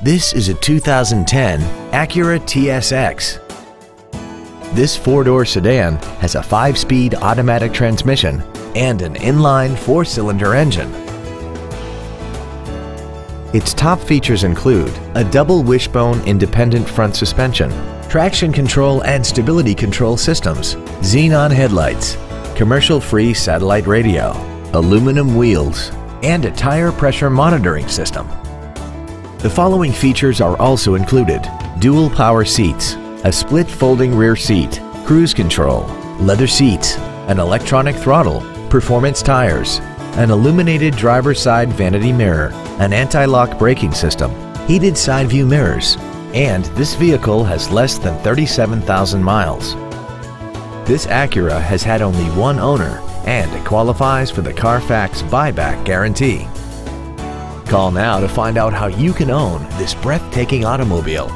This is a 2010 Acura TSX. This four-door sedan has a 5-speed automatic transmission and an inline 4-cylinder engine. Its top features include a double wishbone independent front suspension, traction control and stability control systems, xenon headlights, commercial-free satellite radio, aluminum wheels, and a tire pressure monitoring system. The following features are also included: dual power seats, a split folding rear seat, cruise control, leather seats, an electronic throttle, performance tires, an illuminated driver's side vanity mirror, an anti-lock braking system, heated side view mirrors, and this vehicle has less than 37,000 miles. This Acura has had only one owner and it qualifies for the Carfax buyback guarantee. Call now to find out how you can own this breathtaking automobile.